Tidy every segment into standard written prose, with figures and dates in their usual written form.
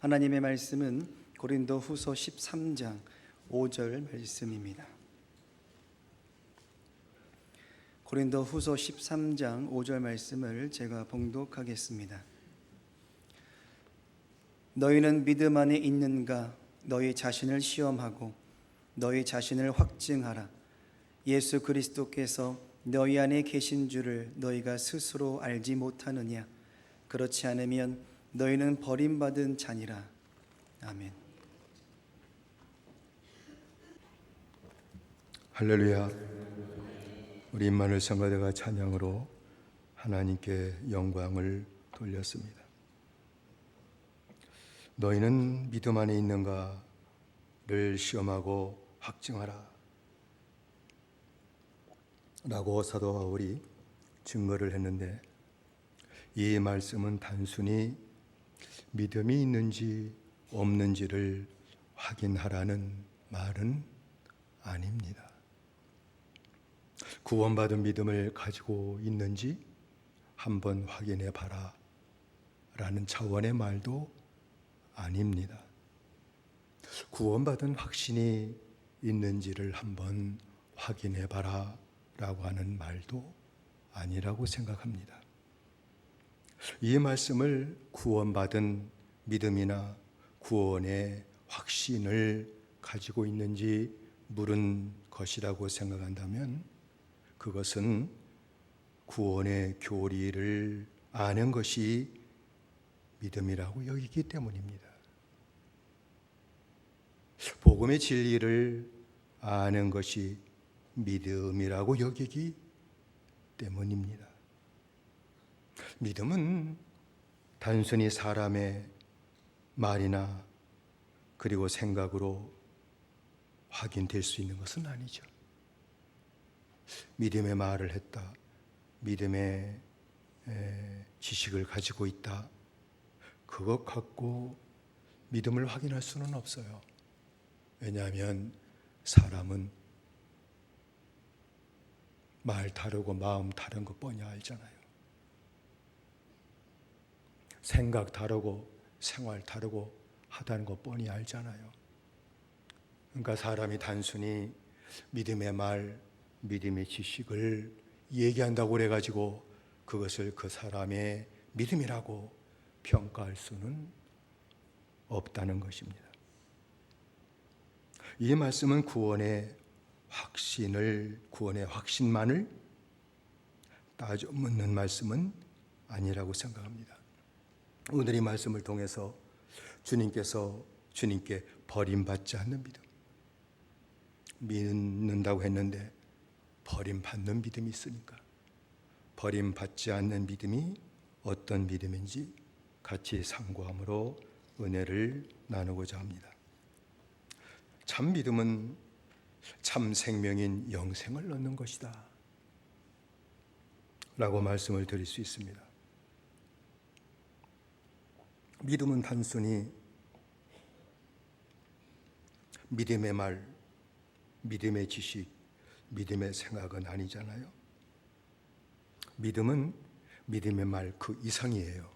하나님의 말씀은 고린도 후서 13장 5절 말씀입니다. 고린도 후서 13장 5절 말씀을 제가 봉독하겠습니다. 너희는 믿음 안에 있는가? 너희 자신을 시험하고 너희 자신을 확증하라. 예수 그리스도께서 너희 안에 계신 줄을 너희가 스스로 알지 못하느냐? 그렇지 않으면 너희는 버림받은 자니라. 아멘. 할렐루야. 우리 임마누엘 성가대가 찬양으로 하나님께 영광을 돌렸습니다. 너희는 믿음 안에 있는가를 시험하고 확증하라 라고 사도 바울이 증거를 했는데, 이 말씀은 단순히 믿음이 있는지 없는지를 확인하라는 말은 아닙니다. 구원받은 믿음을 가지고 있는지 한번 확인해 봐라 라는 차원의 말도 아닙니다. 구원받은 확신이 있는지를 한번 확인해 봐라 라고 하는 말도 아니라고 생각합니다. 이 말씀을 구원받은 믿음이나 구원의 확신을 가지고 있는지 물은 것이라고 생각한다면, 그것은 구원의 교리를 아는 것이 믿음이라고 여기기 때문입니다. 복음의 진리를 아는 것이 믿음이라고 여기기 때문입니다. 믿음은 단순히 사람의 말이나 그리고 생각으로 확인될 수 있는 것은 아니죠. 믿음의 말을 했다, 믿음의 지식을 가지고 있다, 그것 갖고 믿음을 확인할 수는 없어요. 왜냐하면 사람은 말 다르고 마음 다른 거 뻔히 알잖아요. 생각 다르고 생활 다르고 하다는 거 뻔히 알잖아요. 그러니까 사람이 단순히 믿음의 말, 믿음의 지식을 얘기한다고 그래가지고 그것을 그 사람의 믿음이라고 평가할 수는 없다는 것입니다. 이 말씀은 구원의 확신만을 따져 묻는 말씀은 아니라고 생각합니다. 오늘 이 말씀을 통해서 주님께 버림받지 않는 믿음, 믿는다고 했는데 버림받는 믿음이 있으니까 버림받지 않는 믿음이 어떤 믿음인지 같이 상고함으로 은혜를 나누고자 합니다. 참 믿음은 참 생명인 영생을 얻는 것이다 라고 말씀을 드릴 수 있습니다. 믿음은 단순히 믿음의 말, 믿음의 지식, 믿음의 생각은 아니잖아요. 믿음은 믿음의 말 그 이상이에요.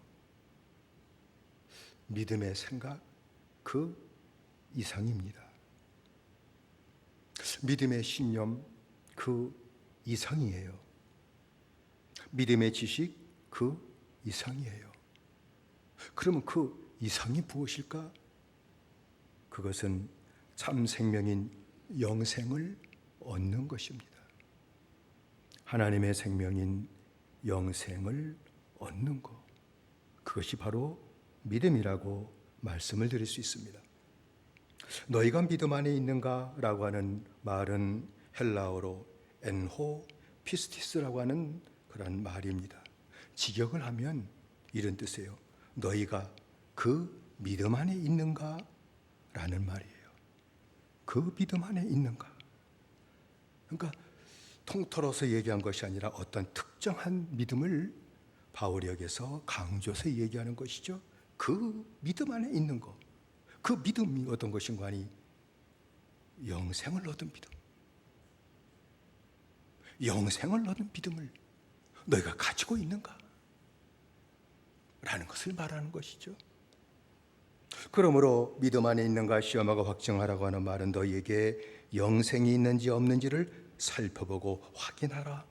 믿음의 생각 그 이상입니다. 믿음의 신념 그 이상이에요. 믿음의 지식 그 이상이에요. 그러면 그 이상이 무엇일까? 그것은 참 생명인 영생을 얻는 것입니다. 하나님의 생명인 영생을 얻는 것, 그것이 바로 믿음이라고 말씀을 드릴 수 있습니다. 너희가 믿음 안에 있는가? 라고 하는 말은 헬라어로 엔호 피스티스라고 하는 그런 말입니다. 직역을 하면 이런 뜻이에요. 너희가 그 믿음 안에 있는가? 라는 말이에요. 그 믿음 안에 있는가? 그러니까 통틀어서 얘기한 것이 아니라 어떤 특정한 믿음을 바울이 여기서 강조해서 얘기하는 것이죠. 그 믿음 안에 있는 것. 그 믿음이 어떤 것인가 하니 영생을 얻은 믿음. 영생을 얻은 믿음을 너희가 가지고 있는가? 라는 것을 말하는 것이죠. 그러므로 믿음 안에 있는가 시험하고 확증하라고 하는 말은 너희에게 영생이 있는지 없는지를 살펴보고 확인하라,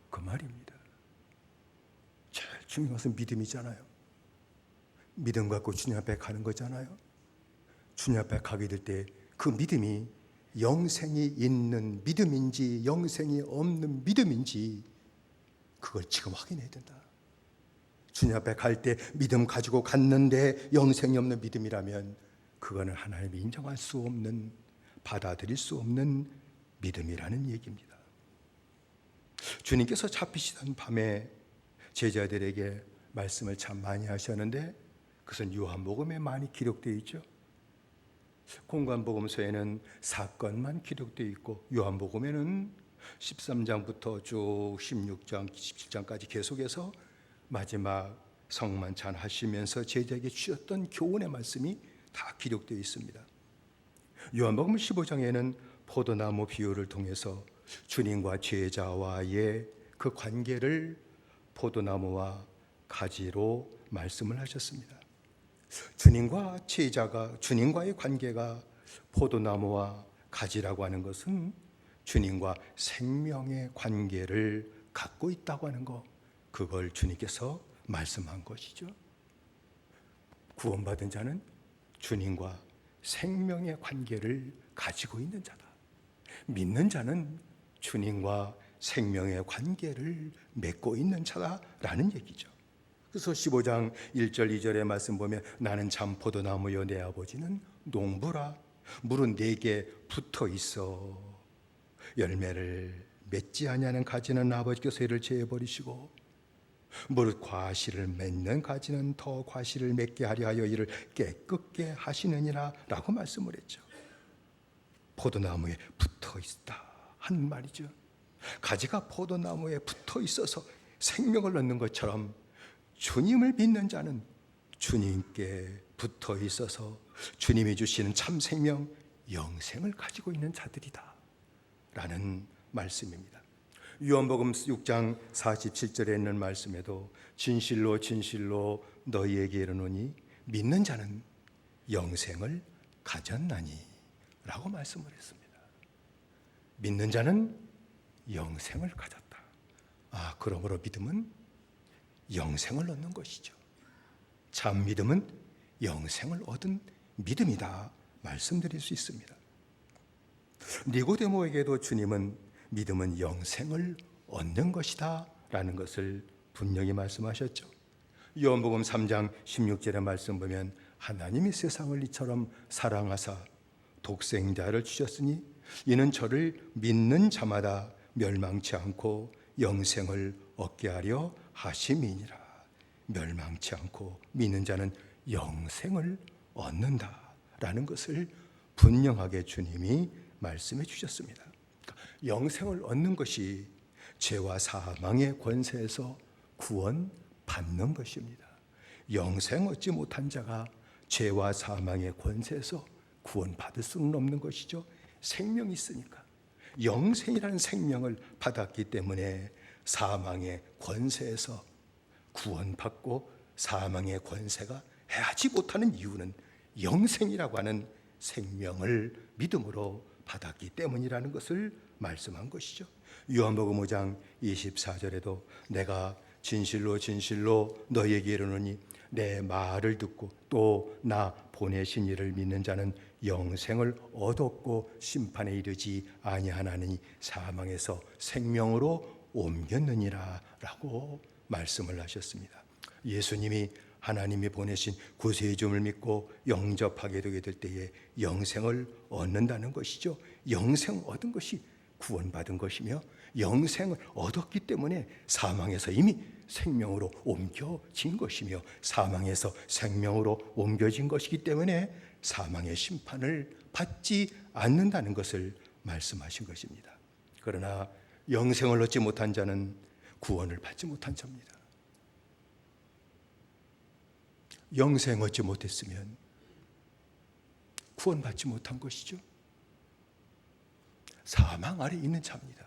그 말입니다. 제일 중요한 것은 믿음이잖아요. 믿음 갖고 주님 앞에 가는 거잖아요. 주님 앞에 가게 될 때 그 믿음이 영생이 있는 믿음인지 영생이 없는 믿음인지 그걸 지금 확인해야 된다. 주님 앞에 갈 때 믿음 가지고 갔는데 영생이 없는 믿음이라면 그거는 하나님이 인정할 수 없는, 받아들일 수 없는 믿음이라는 얘기입니다. 주님께서 잡히시던 밤에 제자들에게 말씀을 참 많이 하셨는데 그것은 요한복음에 많이 기록되어 있죠. 공관복음서에는 사건만 기록되어 있고 요한복음에는 13장부터 쭉 16장, 17장까지 계속해서 마지막 성만찬 하시면서 제자에게 주셨던 교훈의 말씀이 다 기록되어 있습니다. 요한복음 15장에는 포도나무 비유를 통해서 주님과 제자와의 그 관계를 포도나무와 가지로 말씀을 하셨습니다. 주님과 제자가, 주님과의 관계가 포도나무와 가지라고 하는 것은 주님과 생명의 관계를 갖고 있다고 하는 것, 그걸 주님께서 말씀한 것이죠. 구원받은 자는 주님과 생명의 관계를 가지고 있는 자다. 믿는 자는 주님과 생명의 관계를 맺고 있는 자다라는 얘기죠. 그래서 15장 1절 2절의 말씀 보면 나는 참 포도나무여 내 아버지는 농부라. 물은 내게 붙어 있어 열매를 맺지 아니하는 가지는 아버지께서 이를 제어버리시고 무릇 과실을 맺는 가지는 더 과실을 맺게 하려 하여 이를 깨끗게 하시느니라 라고 말씀을 했죠. 포도나무에 붙어 있다 한 말이죠. 가지가 포도나무에 붙어 있어서 생명을 얻는 것처럼 주님을 믿는 자는 주님께 붙어 있어서 주님이 주시는 참 생명, 영생을 가지고 있는 자들이다 라는 말씀입니다. 요한복음 6장 47절에 있는 말씀에도 진실로 진실로 너희에게 이르노니 믿는 자는 영생을 가졌나니 라고 말씀을 했습니다. 믿는 자는 영생을 가졌다. 그러므로 믿음은 영생을 얻는 것이죠. 참 믿음은 영생을 얻은 믿음이다 말씀드릴 수 있습니다. 니고데모에게도 주님은 믿음은 영생을 얻는 것이다 라는 것을 분명히 말씀하셨죠. 요한복음 3장 16절의 말씀 보면 하나님이 세상을 이처럼 사랑하사 독생자를 주셨으니 이는 저를 믿는 자마다 멸망치 않고 영생을 얻게 하려 하심이니라. 멸망치 않고 믿는 자는 영생을 얻는다라는 것을 분명하게 주님이 말씀해 주셨습니다. 그러니까 영생을 얻는 것이 죄와 사망의 권세에서 구원받는 것입니다. 영생 얻지 못한 자가 죄와 사망의 권세에서 구원받을 수는 없는 것이죠. 생명이 있으니까. 영생이라는 생명을 받았기 때문에 사망의 권세에서 구원받고 사망의 권세가 해하지 못하는 이유는 영생이라고 하는 생명을 믿음으로 받았기 때문이라는 것을 말씀한 것이죠. 요한복음 5장 24절에도 내가 진실로 진실로 너희에게 이르노니 내 말을 듣고 또 나 보내신 이를 믿는 자는 영생을 얻었고 심판에 이르지 아니하나니 사망에서 생명으로 옮겼느니라 라고 말씀을 하셨습니다. 예수님이 하나님이 보내신 구세주를 믿고 영접하게 되게 될 때에 영생을 얻는다는 것이죠. 영생을 얻은 것이 구원받은 것이며 영생을 얻었기 때문에 사망에서 이미 생명으로 옮겨진 것이며 사망에서 생명으로 옮겨진 것이기 때문에 사망의 심판을 받지 않는다는 것을 말씀하신 것입니다. 그러나 영생을 얻지 못한 자는 구원을 받지 못한 자입니다. 영생 얻지 못했으면 구원받지 못한 것이죠. 사망 아래 있는 자입니다.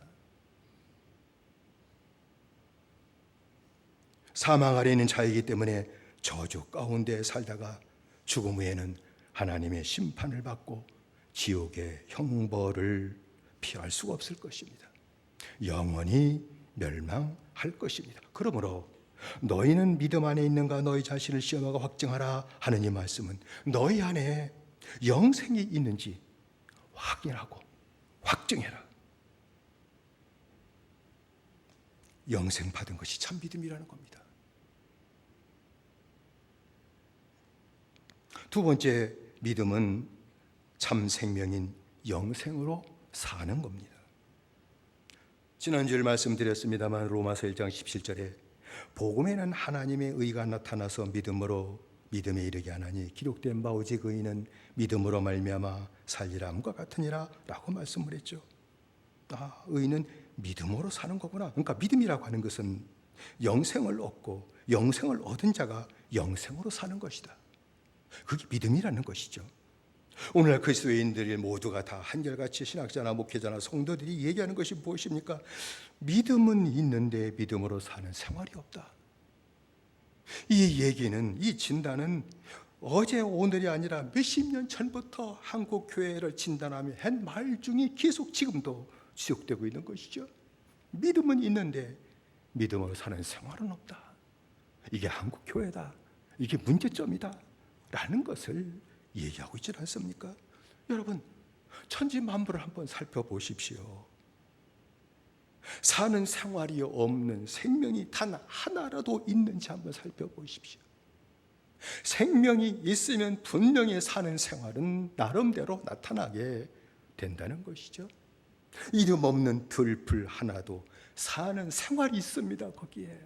사망 아래 있는 자이기 때문에 저주 가운데 살다가 죽음 후에는 하나님의 심판을 받고 지옥의 형벌을 피할 수가 없을 것입니다. 영원히 멸망할 것입니다. 그러므로 너희는 믿음 안에 있는가 너희 자신을 시험하고 확증하라 하는 이 말씀은 너희 안에 영생이 있는지 확인하고 확증해라. 영생 받은 것이 참 믿음이라는 겁니다. 두 번째 믿음은 참 생명인 영생으로 사는 겁니다. 지난주에 말씀드렸습니다만 로마서 1장 17절에 복음에는 하나님의 의가 나타나서 믿음에 이르게 하나니 기록된 바 오직 의인은 믿음으로 말미암아 살리라 함과 같으니라 라고 말씀을 했죠. 의인은 믿음으로 사는 거구나. 그러니까 믿음이라고 하는 것은 영생을 얻고 영생을 얻은 자가 영생으로 사는 것이다. 그게 믿음이라는 것이죠. 오늘날 그리스도인들이 모두가 다 한결같이 신학자나 목회자나 성도들이 얘기하는 것이 무엇입니까? 믿음은 있는데 믿음으로 사는 생활이 없다. 이 얘기는, 이 진단은 어제 오늘이 아니라 몇십 년 전부터 한국 교회를 진단하며 한 말 중에 계속 지금도 지속되고 있는 것이죠. 믿음은 있는데 믿음으로 사는 생활은 없다. 이게 한국 교회다. 이게 문제점이다. 라는 것을 얘기하고 있지 않습니까? 여러분, 천지 만물을 한번 살펴보십시오. 사는 생활이 없는 생명이 단 하나라도 있는지 한번 살펴보십시오. 생명이 있으면 분명히 사는 생활은 나름대로 나타나게 된다는 것이죠. 이름 없는 들풀 하나도 사는 생활이 있습니다. 거기에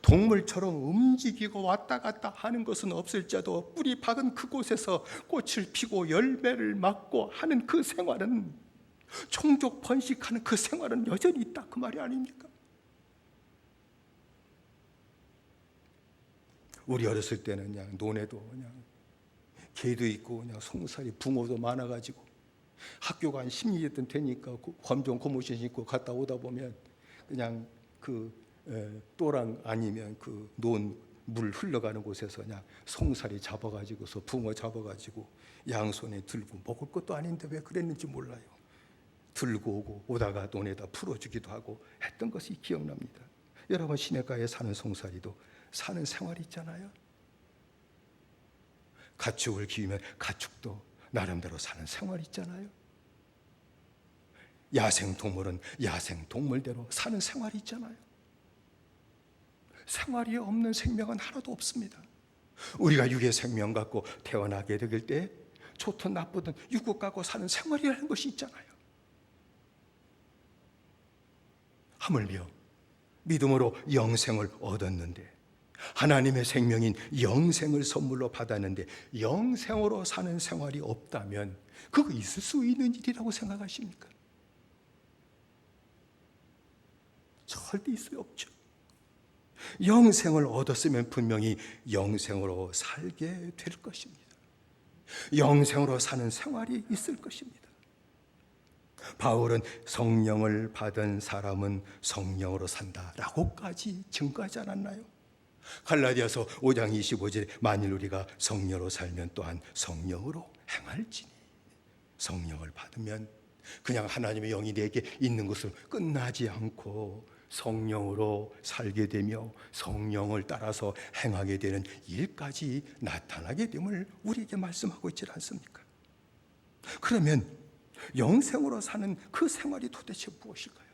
동물처럼 움직이고 왔다 갔다 하는 것은 없을지라도 뿌리 박은 그곳에서 꽃을 피고 열매를 맺고 하는 그 생활은, 종족 번식하는 그 생활은 여전히 있다, 그 말이 아닙니까? 우리 어렸을 때는 그냥 논에도 그냥 개도 있고 그냥 송사리 붕어도 많아가지고 학교가 한 10리던 되니까 검정 고무신 신고 갔다 오다 보면 그냥 그 또랑 아니면 그 논 물 흘러가는 곳에서 그냥 송사리 잡아가지고서 붕어 잡아가지고 양손에 들고, 먹을 것도 아닌데 왜 그랬는지 몰라요. 들고 오고 오다가 논에다 풀어주기도 하고 했던 것이 기억납니다. 여러분, 시냇가에 사는 송사리도 사는 생활이 있잖아요. 가축을 키우면 가축도 나름대로 사는 생활이 있잖아요. 야생동물은 야생동물대로 사는 생활이 있잖아요. 생활이 없는 생명은 하나도 없습니다. 우리가 육의 생명 갖고 태어나게 될 때 좋든 나쁘든 육국 갖고 사는 생활이라는 것이 있잖아요. 하물며 믿음으로 영생을 얻었는데, 하나님의 생명인 영생을 선물로 받았는데 영생으로 사는 생활이 없다면 그거 있을 수 있는 일이라고 생각하십니까? 절대 있을 수 없죠. 영생을 얻었으면 분명히 영생으로 살게 될 것입니다. 영생으로 사는 생활이 있을 것입니다. 바울은 성령을 받은 사람은 성령으로 산다라고까지 증거하지 않았나요? 갈라디아서 5장 25절에 만일 우리가 성령으로 살면 또한 성령으로 행할지니, 성령을 받으면 그냥 하나님의 영이 내게 있는 것으로 끝나지 않고 성령으로 살게 되며 성령을 따라서 행하게 되는 일까지 나타나게 됨을 우리에게 말씀하고 있지 않습니까? 그러면 영생으로 사는 그 생활이 도대체 무엇일까요?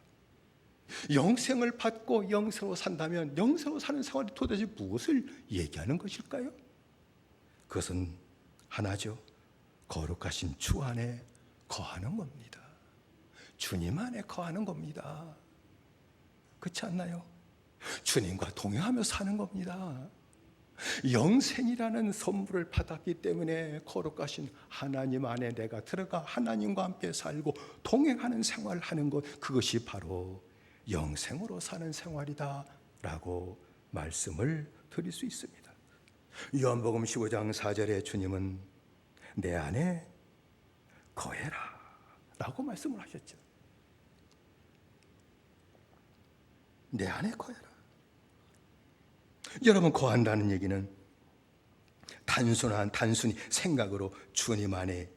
영생을 받고 영생으로 산다면 영생으로 사는 생활이 도대체 무엇을 얘기하는 것일까요? 그것은 하나죠. 거룩하신 주 안에 거하는 겁니다. 주님 안에 거하는 겁니다. 그렇지 않나요? 주님과 동행하며 사는 겁니다. 영생이라는 선물을 받았기 때문에 거룩하신 하나님 안에 내가 들어가 하나님과 함께 살고 동행하는 생활을 하는 것, 그것이 바로 영생으로 사는 생활이다 라고 말씀을 드릴 수 있습니다. 요한복음 15장 4절에 주님은 내 안에 거해라 라고 말씀을 하셨죠. 내 안에 거해라. 여러분, 거한다는 얘기는 단순히 생각으로 주님 안에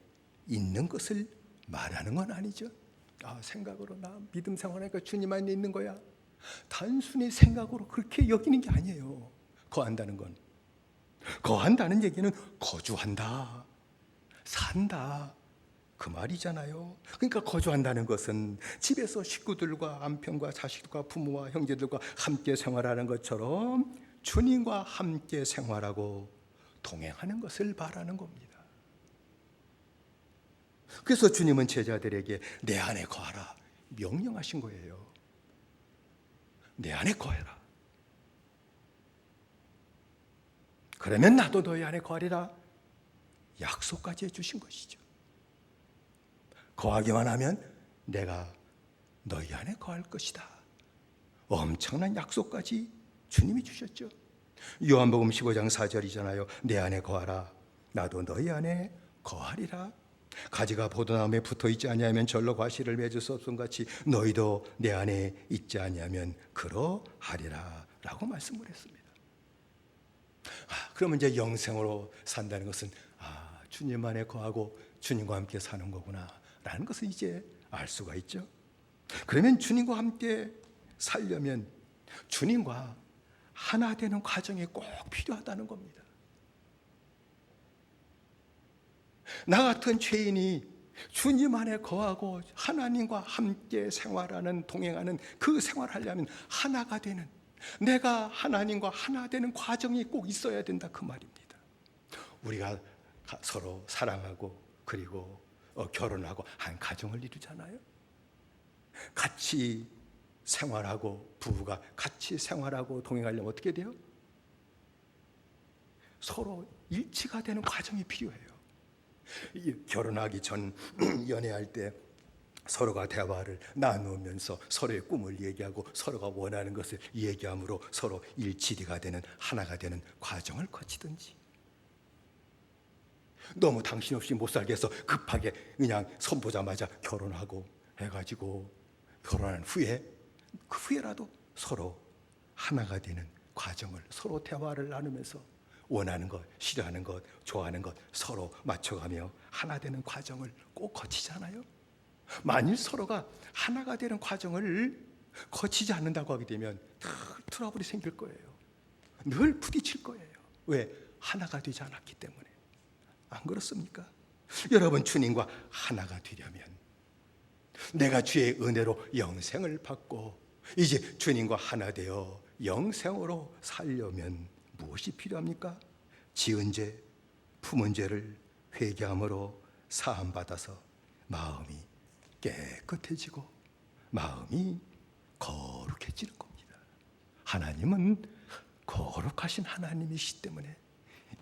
있는 것을 말하는 건 아니죠. 생각으로 나 믿음 생활하니까 주님 안에 있는 거야. 단순히 생각으로 그렇게 여기는 게 아니에요. 거한다는 건. 거한다는 얘기는 거주한다, 산다, 그 말이잖아요. 그러니까 거주한다는 것은 집에서 식구들과 남편과 자식과 부모와 형제들과 함께 생활하는 것처럼 주님과 함께 생활하고 동행하는 것을 말하는 겁니다. 그래서 주님은 제자들에게 내 안에 거하라 명령하신 거예요. 내 안에 거해라. 그러면 나도 너희 안에 거하리라 약속까지 해주신 것이죠. 거하기만 하면 내가 너희 안에 거할 것이다. 엄청난 약속까지 주님이 주셨죠. 요한복음 15장 4절이잖아요. 내 안에 거하라. 나도 너희 안에 거하리라. 가지가 포도나무에 붙어있지 아니하면 절로 과실을 맺을 수 없음 같이 너희도 내 안에 있지 아니하면 그러하리라 라고 말씀을 했습니다. 그러면 이제 영생으로 산다는 것은 주님 안에 거하고 주님과 함께 사는 거구나 라는 것을 이제 알 수가 있죠. 그러면 주님과 함께 살려면 주님과 하나 되는 과정이 꼭 필요하다는 겁니다. 나 같은 죄인이 주님 안에 거하고 하나님과 함께 생활하는, 동행하는 그 생활하려면 하나가 되는, 내가 하나님과 하나 되는 과정이 꼭 있어야 된다 그 말입니다. 우리가 서로 사랑하고 그리고 결혼하고 한 가정을 이루잖아요. 같이 생활하고 부부가 같이 생활하고 동행하려면 어떻게 돼요? 서로 일치가 되는 과정이 필요해요. 결혼하기 전 연애할 때 서로가 대화를 나누면서 서로의 꿈을 얘기하고 서로가 원하는 것을 얘기함으로 서로 일치가 되는, 하나가 되는 과정을 거치든지, 너무 당신 없이 못 살겠어 급하게 그냥 선보자마자 결혼하고 해가지고 결혼한 후에 그 후에라도 서로 하나가 되는 과정을, 서로 대화를 나누면서 원하는 것, 싫어하는 것, 좋아하는 것 서로 맞춰가며 하나 되는 과정을 꼭 거치잖아요. 만일 서로가 하나가 되는 과정을 거치지 않는다고 하게 되면 늘 트러블이 생길 거예요. 늘 부딪힐 거예요. 왜? 하나가 되지 않았기 때문에. 안 그렇습니까? 여러분, 주님과 하나가 되려면 내가 주의 은혜로 영생을 받고 이제 주님과 하나 되어 영생으로 살려면 무엇이 필요합니까? 지은 죄, 품은 죄를 회개함으로 사함받아서 마음이 깨끗해지고 마음이 거룩해지는 겁니다. 하나님은 거룩하신 하나님이시기 때문에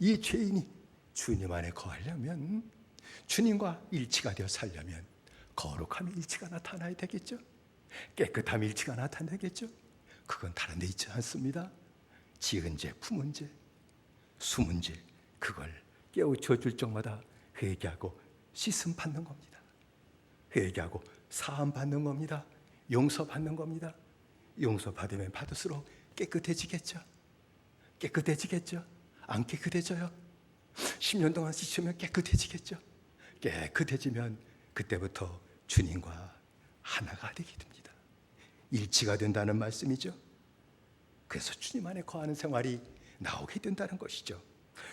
이 죄인이 주님 안에 거하려면, 주님과 일치가 되어 살려면 거룩함의 일치가 나타나야 되겠죠. 깨끗함의 일치가 나타나겠죠. 그건 다른 데 있지 않습니다. 지은 죄, 품은 죄, 숨은 죄, 그걸 깨우쳐 줄 적마다 회개하고 씻음 받는 겁니다. 회개하고 사함 받는 겁니다. 용서 받는 겁니다. 용서 받으면 받을수록 깨끗해지겠죠. 깨끗해지겠죠. 안 깨끗해져요? 10년 동안 씻으면 깨끗해지겠죠. 깨끗해지면 그때부터 주님과 하나가 되게 됩니다. 일치가 된다는 말씀이죠. 그래서 주님 안에 거하는 생활이 나오게 된다는 것이죠.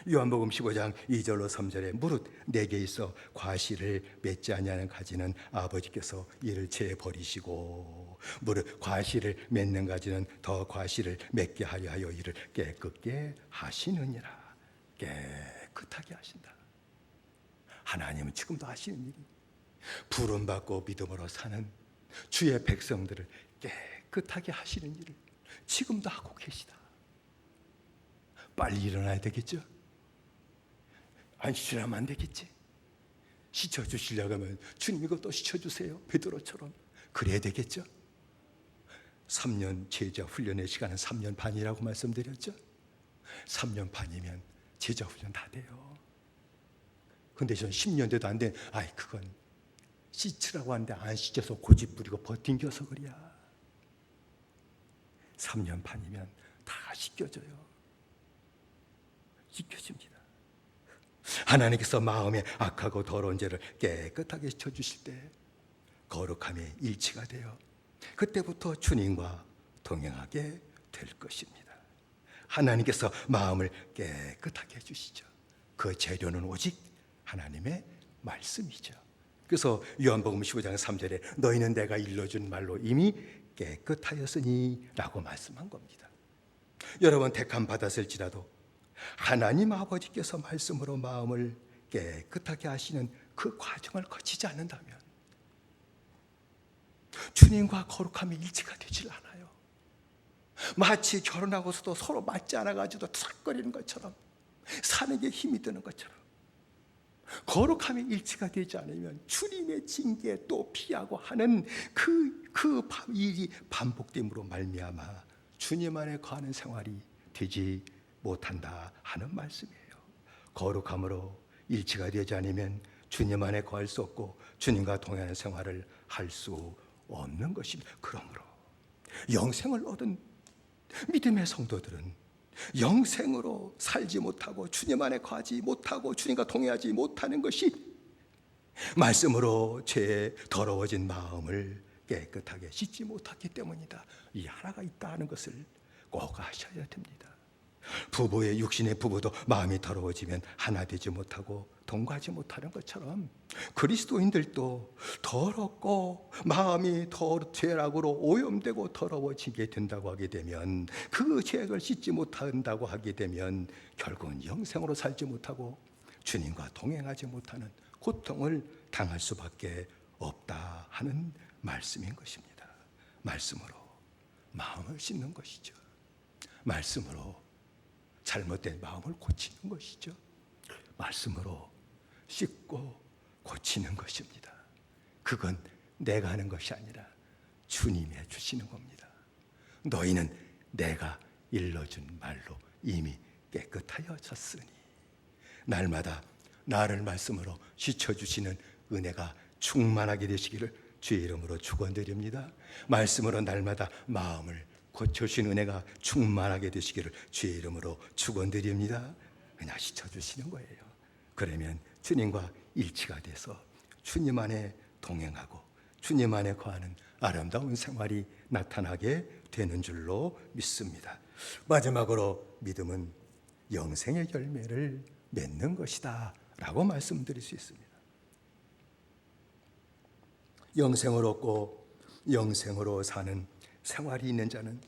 요한복음 15장 2절로 3절에 무릇 내게 있어 과실을 맺지 아니하는 가지는 아버지께서 이를 채 버리시고 무릇 과실을 맺는 가지는 더 과실을 맺게 하려 하여 이를 깨끗게 하시느니라. 깨끗하게 하신다. 하나님은 지금도 하시는 일이 부름받고 믿음으로 사는 주의 백성들을 깨끗하게 하시는 일을 지금도 하고 계시다. 빨리 일어나야 되겠죠? 안 씻으려면 안 되겠지? 씻어주시려고 하면 주님 이것도 씻어주세요. 베드로처럼 그래야 되겠죠? 3년 제자 훈련의 시간은 3년 반이라고 말씀드렸죠? 3년 반이면 제자 훈련 다 돼요. 근데 전 10년 돼도 안 돼. 그건 씻으라고 하는데 안 씻어서 고집 부리고 버팅겨서 그래야. 3년 반이면 다 씻겨져요. 씻겨집니다. 하나님께서 마음에 악하고 더러운 죄를 깨끗하게 씻어주실 때 거룩함의 일치가 되어 그때부터 주님과 동행하게 될 것입니다. 하나님께서 마음을 깨끗하게 해주시죠. 그 재료는 오직 하나님의 말씀이죠. 그래서 요한복음 15장 3절에 너희는 내가 일러준 말로 이미 깨끗하였으니 라고 말씀한 겁니다. 여러분, 택함 받았을지라도 하나님 아버지께서 말씀으로 마음을 깨끗하게 하시는 그 과정을 거치지 않는다면 주님과 거룩함이 일치가 되질 않아요. 마치 결혼하고서도 서로 맞지 않아가지고 투닥거리는 것처럼, 사는 게 힘이 드는 것처럼, 거룩함이 일치가 되지 않으면 주님의 징계 또 피하고 하는 그 일이 반복됨으로 말미암아 주님 안에 거하는 생활이 되지 못한다 하는 말씀이에요. 거룩함으로 일치가 되지 않으면 주님 안에 거할 수 없고 주님과 동행하는 생활을 할 수 없는 것입니다. 그러므로 영생을 얻은 믿음의 성도들은 영생으로 살지 못하고 주님 안에 거하지 못하고 주님과 동행하지 못하는 것이 말씀으로 죄에 더러워진 마음을 깨끗하게 씻지 못했기 때문이다. 이 하나가 있다 하는 것을 꼭 아셔야 됩니다. 부부의 육신의 부부도 마음이 더러워지면 하나 되지 못하고 동거하지 못하는 것처럼 그리스도인들도 더럽고 마음이 죄악으로 오염되고 더러워지게 된다고 하게 되면, 그 죄악을 씻지 못한다고 하게 되면 결국은 영생으로 살지 못하고 주님과 동행하지 못하는 고통을 당할 수밖에 없다 하는 말씀인 것입니다. 말씀으로 마음을 씻는 것이죠. 말씀으로 잘못된 마음을 고치는 것이죠. 말씀으로 씻고 고치는 것입니다. 그건 내가 하는 것이 아니라 주님이 해주시는 겁니다. 너희는 내가 일러준 말로 이미 깨끗하여졌으니. 날마다 나를 말씀으로 씻어주시는 은혜가 충만하게 되시기를 주의 이름으로 축원드립니다. 말씀으로 날마다 마음을 고쳐주신 은혜가 충만하게 되시기를 주의 이름으로 축원드립니다. 그냥 씻어주시는 거예요. 그러면 주님과 일치가 돼서 주님 안에 동행하고 주님 안에 거하는 아름다운 생활이 나타나게 되는 줄로 믿습니다. 마지막으로 믿음은 영생의 열매를 맺는 것이다 라고 말씀드릴 수 있습니다. 영생을 얻고 영생으로 사는 생활이 있는 자는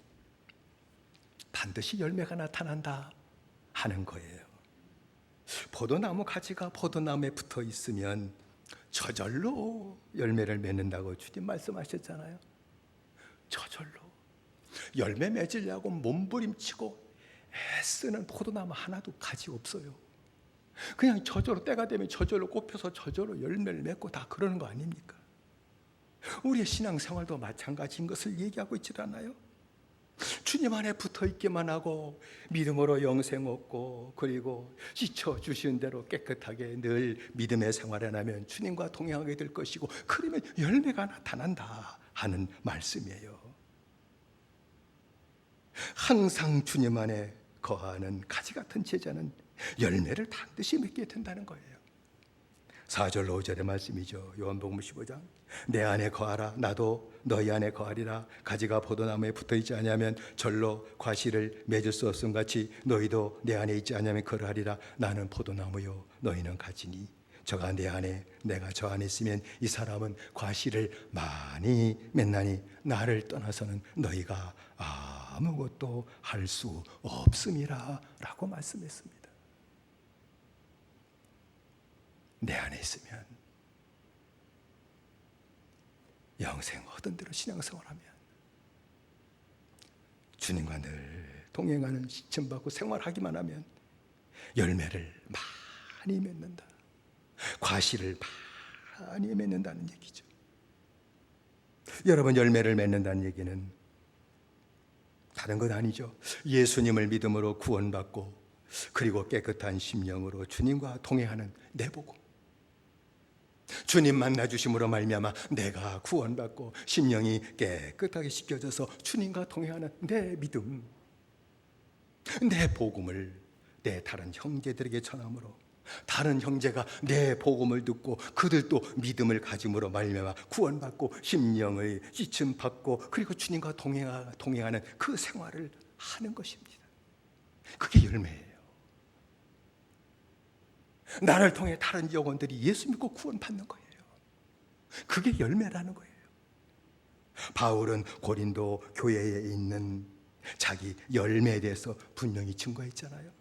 반드시 열매가 나타난다 하는 거예요. 포도나무 가지가 포도나무에 붙어 있으면 저절로 열매를 맺는다고 주님 말씀하셨잖아요. 저절로. 열매 맺으려고 몸부림치고 애쓰는 포도나무 하나도 가지 없어요. 그냥 저절로, 때가 되면 저절로 꼽혀서 저절로 열매를 맺고 다 그러는 거 아닙니까? 우리의 신앙생활도 마찬가지인 것을 얘기하고 있지 않나요? 주님 안에 붙어 있기만 하고 믿음으로 영생 얻고 그리고 씻어주신 대로 깨끗하게 늘 믿음의 생활을 하면 주님과 동행하게 될 것이고, 그러면 열매가 나타난다 하는 말씀이에요. 항상 주님 안에 거하는 가지 같은 제자는 열매를 반드시 맺게 된다는 거예요. 4절 5절의 말씀이죠. 요한복음 15장. 내 안에 거하라 나도 너희 안에 거하리라. 가지가 포도나무에 붙어있지 아니하면 절로 과실을 맺을 수 없음 같이 너희도 내 안에 있지 아니하면 그러하리라. 나는 포도나무요 너희는 가지니 저가 내 안에 내가 저 안에 있으면 이 사람은 과실을 많이 맺나니 나를 떠나서는 너희가 아무것도 할 수 없음이라 라고 말씀했습니다. 내 안에 있으면, 영생 얻은 대로 신앙생활하면, 주님과 늘 동행하는 시침받고 생활하기만 하면 열매를 많이 맺는다, 과실을 많이 맺는다는 얘기죠. 여러분, 열매를 맺는다는 얘기는 다른 건 아니죠. 예수님을 믿음으로 구원받고 그리고 깨끗한 심령으로 주님과 동행하는 내복음, 주님 만나주심으로 말미암아 내가 구원받고 심령이 깨끗하게 씻겨져서 주님과 동행하는 내 믿음, 내 복음을 내 다른 형제들에게 전함으로 다른 형제가 내 복음을 듣고 그들도 믿음을 가짐으로 말미암아 구원받고 심령의 씻음 받고 그리고 주님과 동행하는 그 생활을 하는 것입니다. 그게 열매예요. 나를 통해 다른 영혼들이 예수 믿고 구원받는 거예요. 그게 열매라는 거예요. 바울은 고린도 교회에 있는 자기 열매에 대해서 분명히 증거했잖아요.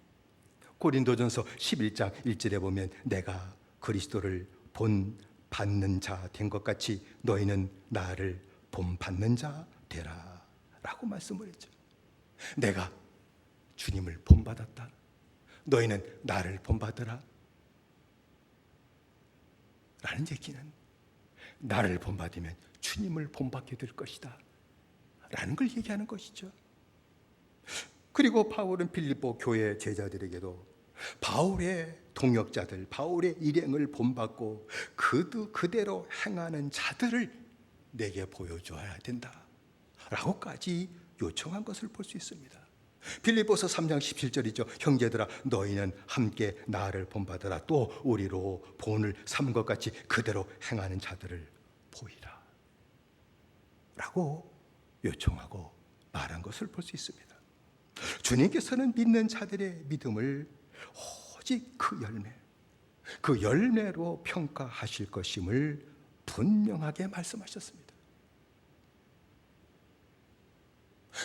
고린도전서 11장 1절에 보면 내가 그리스도를 본 받는 자 된 것 같이 너희는 나를 본 받는 자 되라 라고 말씀을 했죠. 내가 주님을 본받았다. 너희는 나를 본받으라 라는 얘기는 나를 본받으면 주님을 본받게 될 것이다 라는 걸 얘기하는 것이죠. 그리고 바울은 빌립보 교회 제자들에게도 바울의 동역자들, 바울의 일행을 본받고 그대로 행하는 자들을 내게 보여줘야 된다 라고까지 요청한 것을 볼 수 있습니다. 빌립보서 3장 17절이죠. 형제들아 너희는 함께 나를 본받으라. 또 우리로 본을 삼은 것 같이 그대로 행하는 자들을 보이라 라고 요청하고 말한 것을 볼 수 있습니다. 주님께서는 믿는 자들의 믿음을 오직 그 열매로 평가하실 것임을 분명하게 말씀하셨습니다.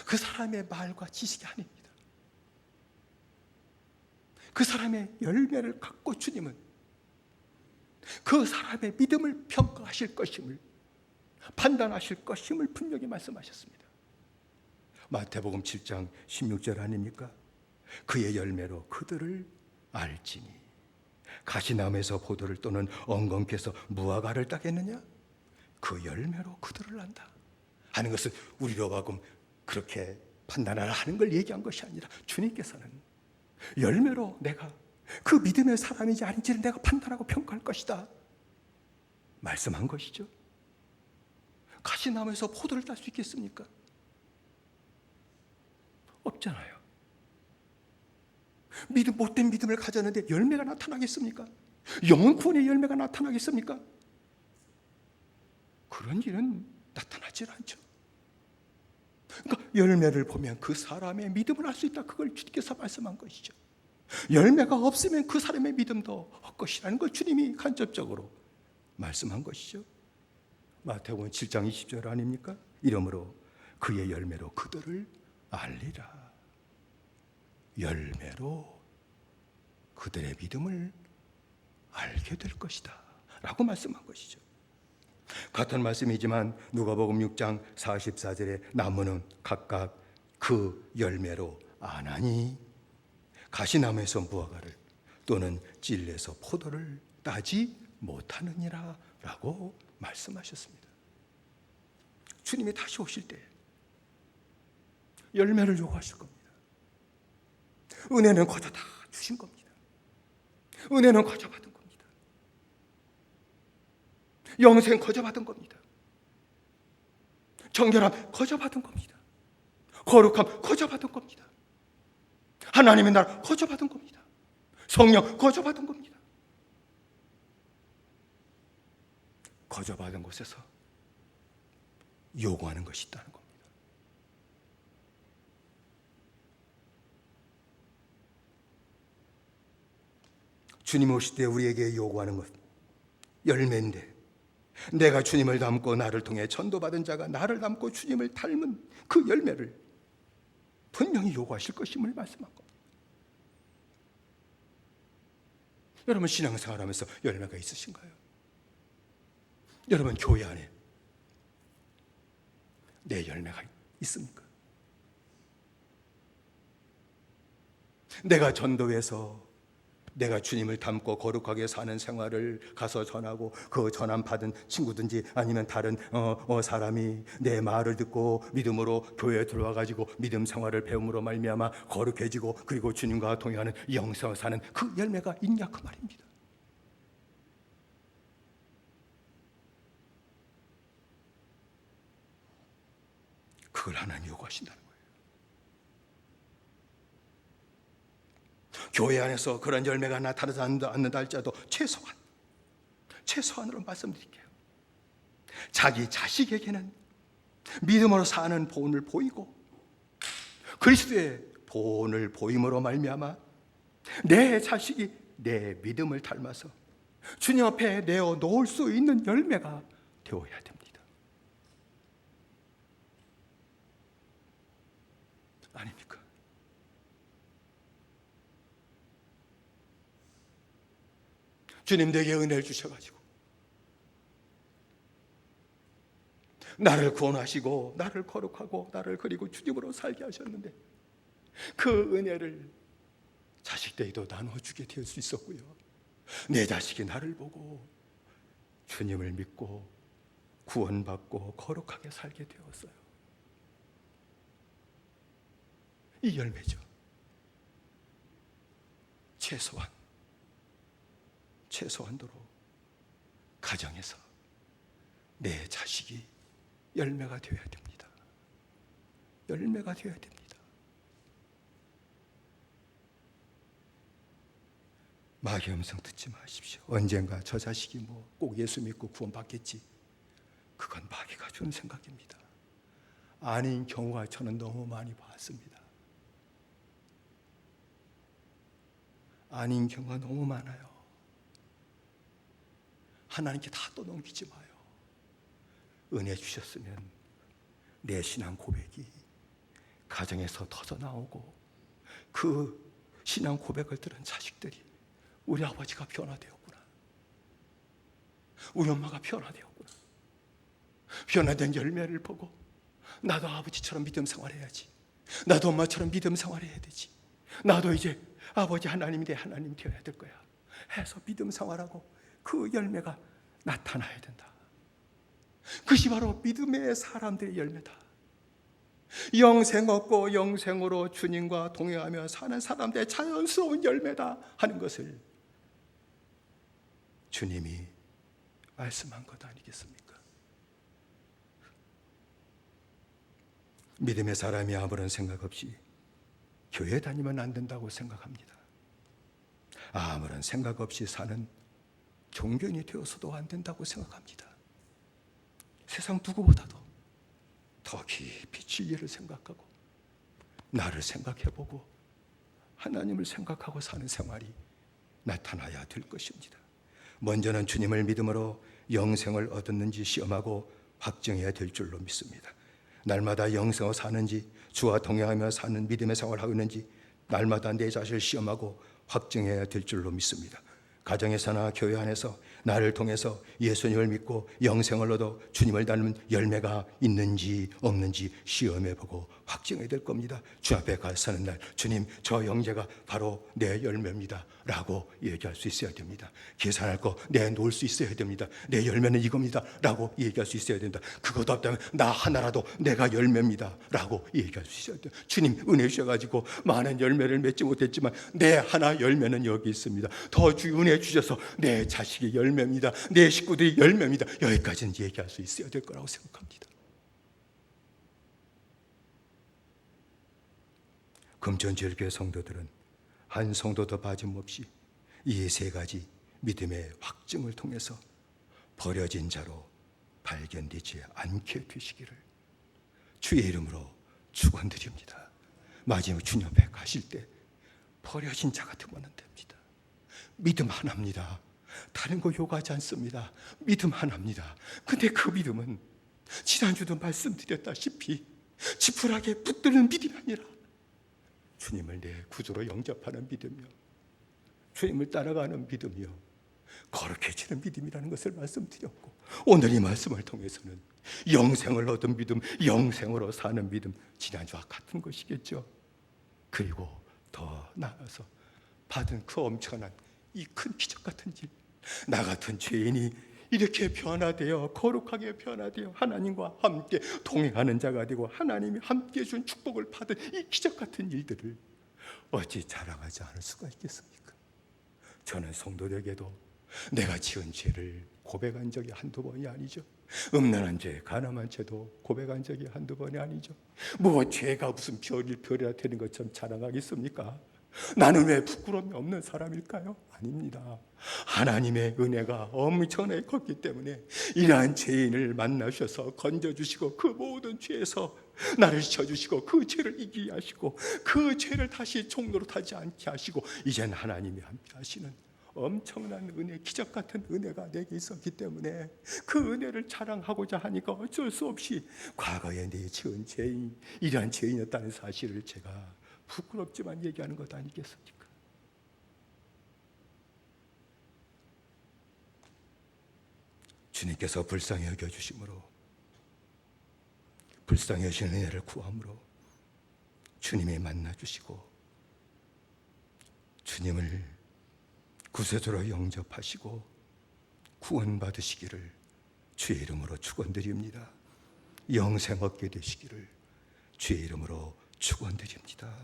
그 사람의 말과 지식이 아닙니다. 그 사람의 열매를 갖고 주님은 그 사람의 믿음을 평가하실 것임을, 판단하실 것임을 분명히 말씀하셨습니다. 마태복음 7장 16절 아닙니까? 그의 열매로 그들을 알지니 가시나무에서 포도를 또는 엉겅퀴에서 무화과를 따겠느냐? 그 열매로 그들을 안다 하는 것은 우리로 하금 그렇게 판단하라 하는 걸 얘기한 것이 아니라 주님께서는 열매로 내가 그 믿음의 사람인지 아닌지를 내가 판단하고 평가할 것이다 말씀한 것이죠. 가시나무에서 포도를 딸 수 있겠습니까? 없잖아요. 못된 믿음을 가졌는데 열매가 나타나겠습니까? 영혼 구원의 열매가 나타나겠습니까? 그런 일은 나타나질 않죠. 그러니까 열매를 보면 그 사람의 믿음을 알 수 있다. 그걸 주님께서 말씀한 것이죠. 열매가 없으면 그 사람의 믿음도 헛것이라는 걸 주님이 간접적으로 말씀한 것이죠. 마태복음 7장 20절 아닙니까? 이러므로 그의 열매로 그들을 알리라. 열매로 그들의 믿음을 알게 될 것이다 라고 말씀한 것이죠. 같은 말씀이지만 누가복음 6장 44절에 나무는 각각 그 열매로 아나니 가시나무에서 무화과를 또는 찔레에서 포도를 따지 못하느니라 라고 말씀하셨습니다. 주님이 다시 오실 때 열매를 요구하실 겁니다. 은혜는 거저 다 주신 겁니다. 은혜는 거저 받은 겁니다. 영생 거저 받은 겁니다. 정결함 거저 받은 겁니다. 거룩함 거저 받은 겁니다. 하나님의 나라 거저 받은 겁니다. 성령 거저 받은 겁니다. 거저 받은 곳에서 요구하는 것이 있다는 겁니다. 주님 오실 때 우리에게 요구하는 것 열매인데 내가 주님을 닮고 나를 통해 전도받은 자가 나를 닮고 주님을 닮은 그 열매를 분명히 요구하실 것임을 말씀한 겁니다. 여러분 신앙생활하면서 열매가 있으신가요? 여러분 교회 안에 내 열매가 있습니까? 내가 전도해서 내가 주님을 닮고 거룩하게 사는 생활을 가서 전하고 그 전함 받은 친구든지 아니면 다른 사람이 내 말을 듣고 믿음으로 교회에 들어와 가지고 믿음 생활을 배움으로 말미암아 거룩해지고 그리고 주님과 동행하는 영생을 사는 그 열매가 있냐 그 말입니다. 그걸 하나님 요구하신다는 거예요. 교회 안에서 그런 열매가 나타나지 않는다 할지라도 최소한으로 말씀드릴게요. 자기 자식에게는 믿음으로 사는 본을 보이고 그리스도의 본을 보임으로 말미암아 내 자식이 내 믿음을 닮아서 주님 앞에 내어 놓을 수 있는 열매가 되어야 됩니다. 아닙니까? 주님 내게 은혜를 주셔가지고 나를 구원하시고 나를 거룩하고 나를 그리고 주님으로 살게 하셨는데 그 은혜를 자식들에게도 나눠주게 될 수 있었고요. 내 자식이 나를 보고 주님을 믿고 구원받고 거룩하게 살게 되었어요. 이 열매죠. 최소한도로 가정에서 내 자식이 열매가 되어야 됩니다. 열매가 되어야 됩니다. 마귀의 음성 듣지 마십시오. 언젠가 저 자식이 꼭 예수 믿고 구원받겠지. 그건 마귀가 주는 생각입니다. 아닌 경우가 저는 너무 많이 봤습니다. 아닌 경우가 너무 많아요. 하나님께 다 떠넘기지 마요. 은혜 주셨으면 내 신앙 고백이 가정에서 터져나오고 그 신앙 고백을 들은 자식들이 우리 아버지가 변화되었구나, 우리 엄마가 변화되었구나, 변화된 열매를 보고 나도 아버지처럼 믿음 생활해야지, 나도 엄마처럼 믿음 생활해야 되지, 나도 이제 아버지 하나님이 내 하나님 되어야 될 거야 해서 믿음 생활하고 그 열매가 나타나야 된다. 그것이 바로 믿음의 사람들의 열매다. 영생 얻고 영생으로 주님과 동행하며 사는 사람들의 자연스러운 열매다 하는 것을 주님이 말씀한 것 아니겠습니까? 믿음의 사람이 아무런 생각 없이 교회 다니면 안 된다고 생각합니다. 아무런 생각 없이 사는 종교인이 되어서도 안 된다고 생각합니다. 세상 누구보다도 더 깊이 진리를 생각하고 나를 생각해보고 하나님을 생각하고 사는 생활이 나타나야 될 것입니다. 먼저는 주님을 믿음으로 영생을 얻었는지 시험하고 확정해야 될 줄로 믿습니다. 날마다 영생으로 사는지 주와 동행하며 사는 믿음의 생활을 하고 있는지 날마다 내 자신을 시험하고 확정해야 될 줄로 믿습니다. 가정에서나 교회 안에서 나를 통해서 예수님을 믿고 영생을 얻어 주님을 닮은 열매가 있는지 없는지 시험해보고 확증해야 될 겁니다. 주 앞에 가서는 날 주님 저 형제가 바로 내 열매입니다 라고 얘기할 수 있어야 됩니다. 계산할 거 내놓을 수 있어야 됩니다. 내 열매는 이겁니다 라고 얘기할 수 있어야 된다. 그것도 없다면 나 하나라도 내가 열매입니다 라고 얘기할 수 있어야 돼요. 주님 은혜 주셔가지고 많은 열매를 맺지 못했지만 내 하나 열매는 여기 있습니다. 더 주 은혜 주셔서 내 자식이 열매입니다, 내 식구들이 열매입니다, 여기까지는 얘기할 수 있어야 될 거라고 생각합니다. 금천지일교회 성도들은 한 성도도 빠짐없이 이 세 가지 믿음의 확증을 통해서 버려진 자로 발견되지 않게 되시기를 주의 이름으로 축원드립니다. 마지막 주님 앞에 가실 때 버려진 자 같으면 안 됩니다. 믿음 하나입니다. 다른 거 요구하지 않습니다. 믿음 하나입니다. 근데 그 믿음은 지난주도 말씀드렸다시피 지푸라기에 붙드는 믿음이 아니라 주님을 내 구주로 영접하는 믿음이요, 주님을 따라가는 믿음이요, 거룩해지는 믿음이라는 것을 말씀드렸고, 오늘 이 말씀을 통해서는 영생을 얻은 믿음, 영생으로 사는 믿음, 지난주와 같은 것이겠죠. 그리고 더 나아가서 받은 그 엄청난 이 큰 기적 같은 일, 나 같은 죄인이 이렇게 변화되어 거룩하게 변화되어 하나님과 함께 동행하는 자가 되고 하나님이 함께 준 축복을 받은 이 기적 같은 일들을 어찌 자랑하지 않을 수가 있겠습니까? 저는 성도들에게도 내가 지은 죄를 고백한 적이 한두 번이 아니죠. 음란한 죄, 간음한 죄도 고백한 적이 한두 번이 아니죠. 뭐 죄가 무슨 별이라 되는 것처럼 자랑하겠습니까? 나는 왜 부끄러움이 없는 사람일까요? 아닙니다. 하나님의 은혜가 엄청나게 컸기 때문에 이러한 죄인을 만나셔서 건져주시고 그 모든 죄에서 나를 지켜주시고 그 죄를 이기게 하시고 그 죄를 다시 종노릇하지 않게 하시고 이젠 하나님이 함께 하시는 엄청난 은혜, 기적 같은 은혜가 내게 있었기 때문에 그 은혜를 자랑하고자 하니까 어쩔 수 없이 과거에 내 지은 죄인, 이러한 죄인이었다는 사실을 제가 부끄럽지만 얘기하는 것 아니겠습니까? 주님께서 불쌍히 여겨주심으로, 불쌍히 여기시는 은혜를 구함으로 주님이 만나주시고 주님을 구세주로 영접하시고 구원받으시기를 주의 이름으로 축원드립니다. 영생 얻게 되시기를 주의 이름으로 축원드립니다.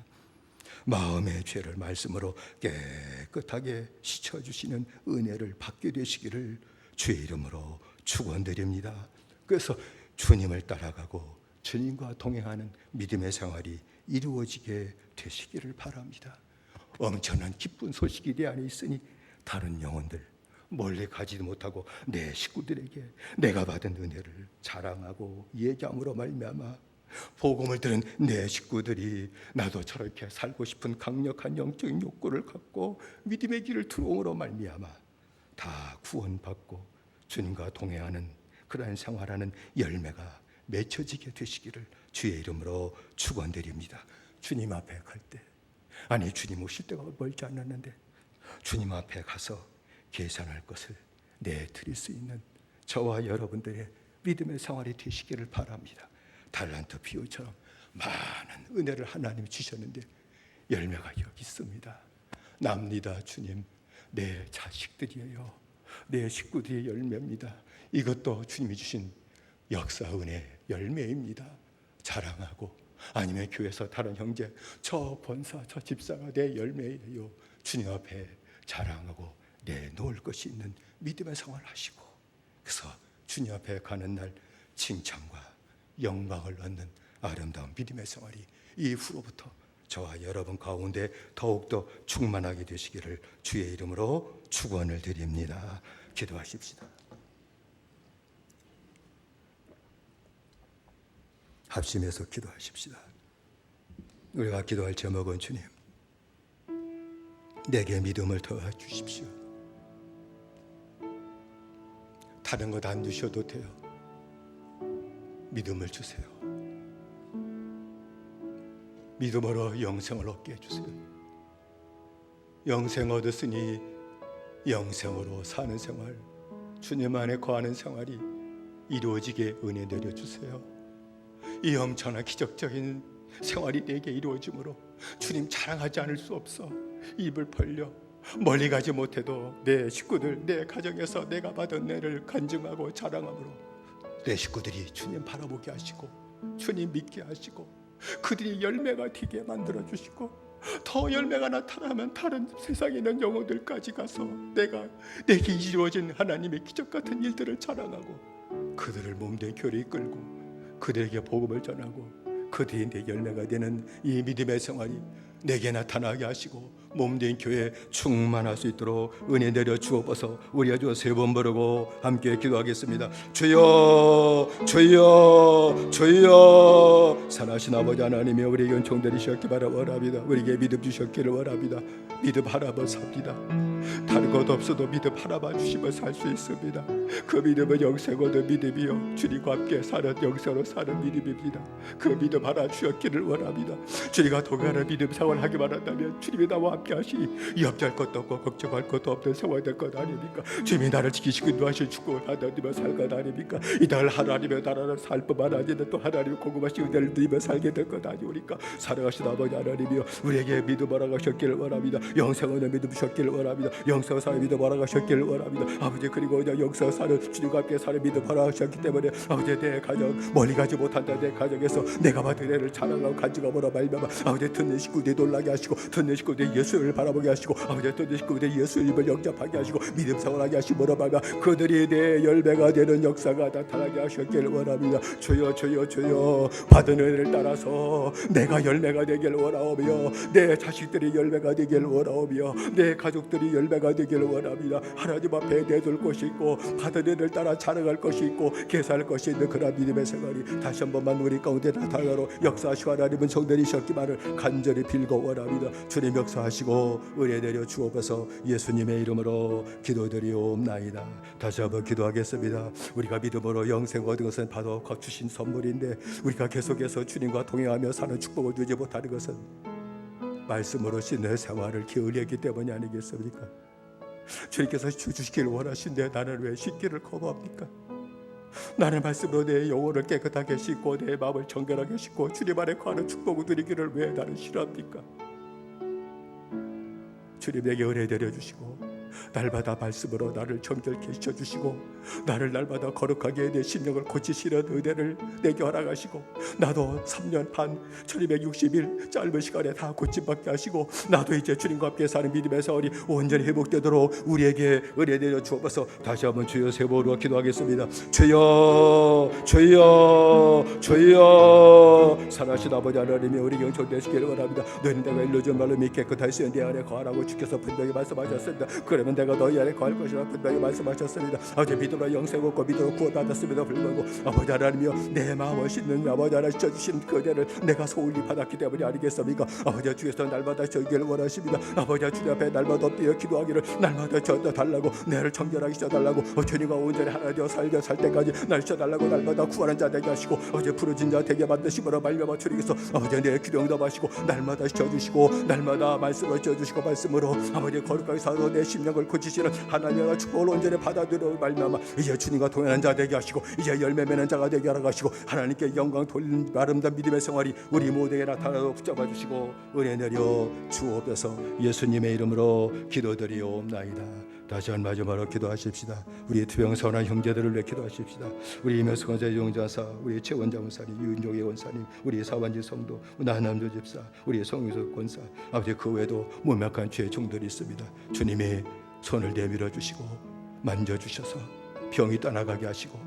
마음의 죄를 말씀으로 깨끗하게 씻어주시는 은혜를 받게 되시기를 주의 이름으로 축원드립니다. 그래서 주님을 따라가고 주님과 동행하는 믿음의 생활이 이루어지게 되시기를 바랍니다. 엄청난 기쁜 소식이 내 안에 있으니 다른 영혼들, 멀리 가지도 못하고 내 식구들에게 내가 받은 은혜를 자랑하고 얘기함으로 말미암아 복음을 들은 내 식구들이 나도 저렇게 살고 싶은 강력한 영적인 욕구를 갖고 믿음의 길을 들어옴으로 말미암아 다 구원받고 주님과 동행하는 그러한 생활하는 열매가 맺혀지게 되시기를 주의 이름으로 축원드립니다. 주님 앞에 갈 때, 아니 주님 오실 때가 멀지 않았는데 주님 앞에 가서 계산할 것을 내드릴 수 있는 저와 여러분들의 믿음의 생활이 되시기를 바랍니다. 달란트 비유처럼 많은 은혜를 하나님이 주셨는데 열매가 여기 있습니다. 납니다. 주님, 내 자식들이에요. 내 식구들의 열매입니다. 이것도 주님이 주신 역사 은혜 열매입니다. 자랑하고 아니면 교회에서 다른 형제, 저 권사, 저 집사가 내 열매예요. 주님 앞에 자랑하고 내놓을 것이 있는 믿음의 생활을 하시고, 그래서 주님 앞에 가는 날 칭찬과 영광을 얻는 아름다운 믿음의 생활이 이후로부터 저와 여러분 가운데 더욱더 충만하게 되시기를 주의 이름으로 축원을 드립니다. 기도하십시다. 합심해서 기도하십시다. 우리가 기도할 제목은 주님, 내게 믿음을 더해 주십시오. 다른 것 안 주셔도 돼요. 믿음을 주세요. 믿음으로 영생을 얻게 해주세요. 영생 얻었으니 영생으로 사는 생활, 주님 안에 거하는 생활이 이루어지게 은혜 내려주세요. 이 엄청난 기적적인 생활이 내게 이루어지므로 주님 자랑하지 않을 수 없어 입을 벌려 멀리 가지 못해도 내 식구들, 내 가정에서 내가 받은 은혜를 간증하고 자랑함으로 내 식구들이 주님 바라보게 하시고 주님 믿게 하시고 그들이 열매가 되게 만들어 주시고 더 열매가 나타나면 다른 세상에 있는 영혼들까지 가서 내게 이루어진 하나님의 기적 같은 일들을 자랑하고 그들을 몸된 교회에 이끌고 그들에게 복음을 전하고 그들이 내 열매가 되는 이 믿음의 생활이 내게 나타나게 하시고 몸된 교회 충만할 수 있도록 은혜 내려 주옵소서. 우리가 주 세 번 부르고 함께 기도하겠습니다. 주여 주여 주여. 살아신 아버지 하나님이 우리에게 은총 내리셨기 바라옵니다. 우리에게 믿음 주셨기를 원합니다. 믿음 바라봐 삽니다. 다른 것 없어도 믿음 바라봐 주시면 살 수 있습니다. 그 믿음은 영생 얻은 믿음이요 주님과 함께 사는 영생으로 사는 믿음입니다. 그 믿음 하나 주셨기를 원합니다. 주님과 동행하는 믿음 생활을 하기 바란다면 주님이 나와 함께 하시니 염려할 것도 없고 걱정할 것도 없는 생활이 될 것 아닙니까? 주님이 나를 지키시고 인도하실 축복을 하나님을 살 것 아닙니까? 이 날 하나님의 나라를 살 뿐만 아니라 또 하나님의 공급하신 은혜를 누리며 살게 될 것 아니오니까. 사랑하신 아버지 하나님이여 우리에게 믿음 허락하셨기를 원합니다. 영생 얻는 믿음 주셨기를 원합니다. 영생 사는 믿음 허락하셨기를 원합니다. 아버지, 그리고 영생 사는 주님과 함께 사는 믿음 허락하셨기 때문에 아버지, 내 가정 멀리 가지 못한다. 내 가정에서 내가 받은 애를 자랑하고 간증함으로 말미암아 아버지, 듣는 식구들이 놀라게 하시고, 듣는 식구들이 예수를 바라보게 하시고, 아버지, 듣는 식구들이 예수님을 영접하게 하시고 믿음 생활하게 하시므로 말미암아 그들이 내 열매가 되는 역사가 나타나게 하셨기를 원합니다. 주여, 주여, 주여, 받은 은혜를 따라서 내가 열매가 되길 원하오며, 내 자식들이 열매가 되길 원하오며, 내 가족들이 열매가 되길 원합니다. 하나님 앞에 내둘 것이 있고 받은 은혜를 따라 자랑할 것이 있고 계산할 것이 있는 그런 믿음의 생활이 다시 한 번만 우리 가운데 나타나도록 역사하시고 하나님은 성내리셨기만을 간절히 빌고 원합니다. 주님 역사하시고 은혜 내려 주옵소서. 예수님의 이름으로 기도드리옵나이다. 다시 한번 기도하겠습니다. 우리가 믿음으로 영생 얻은 것은 바로 주신 선물인데, 우리가 계속해서 주님과 동행하며 사는 축복을 누리지 못하는 것은 말씀으로 신의 생활을 게을리했기 때문이 아니겠습니까? 주님께서 주시기를 원하신데 나는 왜 씻기를 거부합니까? 나는 말씀으로 내 영혼을 깨끗하게 씻고 내 마음을 정결하게 씻고 주님 안에 거하는 축복을 누리기를 왜 나는 싫어합니까? 주님에게 은혜 내려주시고 날마다 말씀으로 나를 정결케 시켜주시고 나를 날마다 거룩하게 내 심령을 고치시는 은혜를 내게 허락하시고, 나도 3년 반 1260일 짧은 시간에 다 고침받게 하시고, 나도 이제 주님과 함께 사는 믿음의 생활이 온전히 회복되도록 우리에게 은혜 내려 주옵소서. 다시 한번 주여 세 번으로 기도하겠습니다. 주여, 주여, 주여. 사랑하신 아버지 하나님이 우리 영적 되시기를 원합니다. 너희는 내가 일러준 말로 믿게 깨끗하시는 내 안에 거하라고 주께서 분명히 말씀하셨습니다. 그러면 내가 너희 안에 거할 것이라 분명히 말씀하셨습니다. 아버지, 믿음으로 영생 얻고 믿음으로 구원받았습니다. 불구하고 아버지 하나님이여, 내 마음을 씻는 아버지 하나님 주신 그 은혜를 내가 소홀히 받았기 때문이 아니겠습니까? 아버지, 주께서 날마다 저기를 원하십니다. 아버지, 주님 앞에 날마다 엎드려 기도하기를 날마다 져달라고, 내를 정결하게 져달라고, 주님과 온전히 하나 되어 살게 살 때까지 날 져달라고 날마다 구하는 자 되게 하시고, 아버지 부르진 자 되게 만드시므로 말미암아 주님께서 아버지 내 기도 응답하시고 날마다 져주시고 날마다 말씀을 져주시고 말씀으로 아버지 거룩하게 살아서 내 심령을 고치시는 하나님의 축복을 온전히 받아들여 말미암아 이제 주님과 동행하는 자 되게 하시고 이제 열매 맺는 자가 되게 하시고 하나님께 영광 돌리는 아름다운 믿음의 생활이 우리 모두에게 나타나도록 붙잡아 주시고 은혜 내려 주옵소서. 예수님의 이름으로 기도드리옵나이다. 다시 한 마지막으로 기도하십시다. 우리 투병선한 형제들을 위해 기도하십시다. 우리 이명숙원사 용자사, 우리 최원장 원사님, 윤종의 원사님, 우리 사완지 성도, 나남조 집사, 우리 성유석 권사, 아버지 그 외에도 무명한 죄의 종들이 있습니다. 주님이 손을 내밀어 주시고 만져주셔서 병이 떠나가게 하시고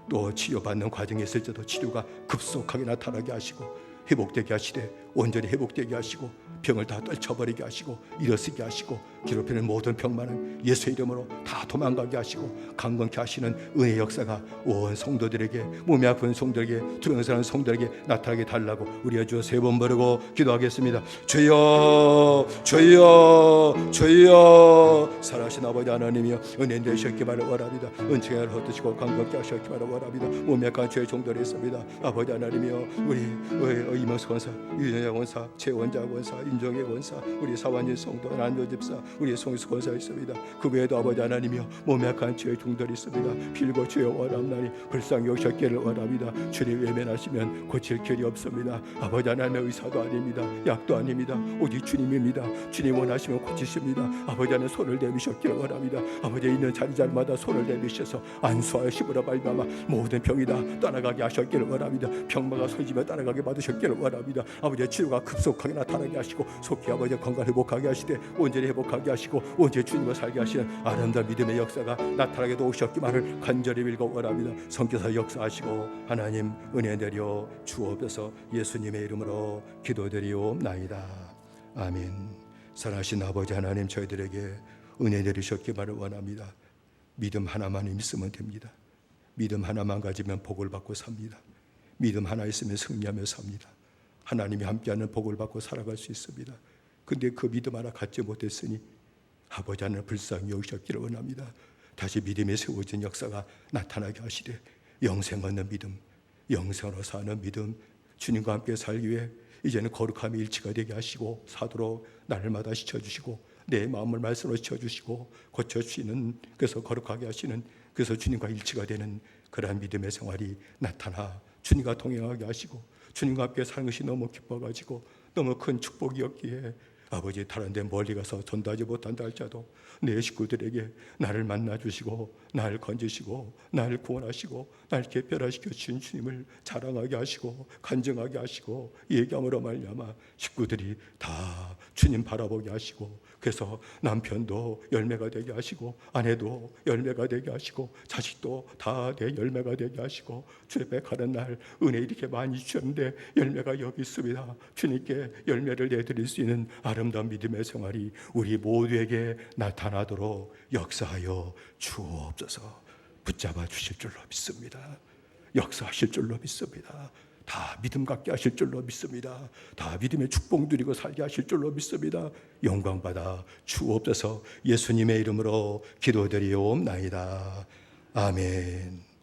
또 치료받는 과정에 있을 때도 치료가 급속하게 나타나게 하시고 회복되게 하시되 온전히 회복되게 하시고 병을 다 떨쳐버리게 하시고 일어서게 하시고 괴롭히는 모든 병만은 예수의 이름으로 다 도망가게 하시고 강건케 하시는 은혜의 역사가 온 성도들에게, 몸이 아픈 성도들에게, 투병사는 성도들에게 나타나게 달라고 우리가 주 세 번 부르고 기도하겠습니다. 주여, 주여, 주여. 살아계신 아버지 하나님이여, 은혜 되셨기만을 원합니다. 은총을 헛드시고 강건케 하셨기만을 원합니다. 몸이 약한 죄의 종들이 있습니다. 아버지 하나님이여, 우리 이명수 원사, 윤영양 원사, 최원장 원사, 윤정의 원사, 우리 사완진 성도, 난조 집사, 우리 송수 권사 있습니다. 그 외에도 아버지 하나님이여, 몸에 약한 죄의 종들이 있습니다. 빌고 주여 원함나니 불쌍히 오셨기를 원합니다. 주님 외면하시면 고칠 길이 없습니다. 아버지 하나님의 의사도 아닙니다. 약도 아닙니다. 오직 주님입니다. 주님 원하시면 고치십니다. 아버지 하나님 손을 내미셨기를 원합니다. 아버지 있는 자리자리마다 손을 내미셔서 안수하심으로 말미암아 모든 병이 다 떠나가게 하셨기를 원합니다. 병마가 소지며 떠나가게 받으셨기를 원합니다. 아버지 치료가 급속하게 나타나게 하시고 속히 아버지 건강 회복하게 하시되 온전히 회복하게 하시고 온전히 주님을 살게 하시는 아름다운 믿음의 역사가 나타나게 도우셨기만을 간절히 빌고 원합니다. 성께서 역사하시고 하나님 은혜 내려 주옵소서. 예수님의 이름으로 기도드리옵나이다. 아멘. 사랑하신 아버지 하나님, 저희들에게 은혜 내리셨기만을 원합니다. 믿음 하나만 있으면 됩니다. 믿음 하나만 가지면 복을 받고 삽니다. 믿음 하나 있으면 승리하며 삽니다. 하나님이 함께하는 복을 받고 살아갈 수 있습니다. 근데 그 믿음 하나 갖지 못했으니 아버지 하나님 불쌍히 여기셨기를 원합니다. 다시 믿음에 세워진 역사가 나타나게 하시되 영생 얻는 믿음, 영생으로 사는 믿음, 주님과 함께 살기 위해 이제는 거룩함이 일치가 되게 하시고 사도록 날마다 씻어주시고 내 마음을 말씀으로 씻어주시고 고쳐주시는, 그래서 거룩하게 하시는, 그래서 주님과 일치가 되는 그러한 믿음의 생활이 나타나 주님과 동행하게 하시고 주님과 함께 사는 것이 너무 기뻐가지고 너무 큰 축복이었기에 아버지, 다른 데 멀리 가서 전도하지 못한다 할지라도 내 식구들에게 나를 만나주시고 나를 건지시고 나를 구원하시고 나를 개별화시켜 주신 주님을 자랑하게 하시고 간증하게 하시고 얘기함으로 말미암아 식구들이 다 주님 바라보게 하시고, 그래서 남편도 열매가 되게 하시고 아내도 열매가 되게 하시고 자식도 다 내 열매가 되게 하시고, 주 앞에 가는 날 은혜 이렇게 많이 주셨는데 열매가 여기 있습니다. 주님께 열매를 내드릴 수 있는 아름다운 믿음의 생활이 우리 모두에게 나타나도록 역사하여 주옵소서. 붙잡아 주실 줄로 믿습니다. 역사하실 줄로 믿습니다. 다 믿음 갖게 하실 줄로 믿습니다. 다 믿음의 축복 누리고 살게 하실 줄로 믿습니다. 영광받아 주옵소서. 예수님의 이름으로 기도드리옵나이다. 아멘.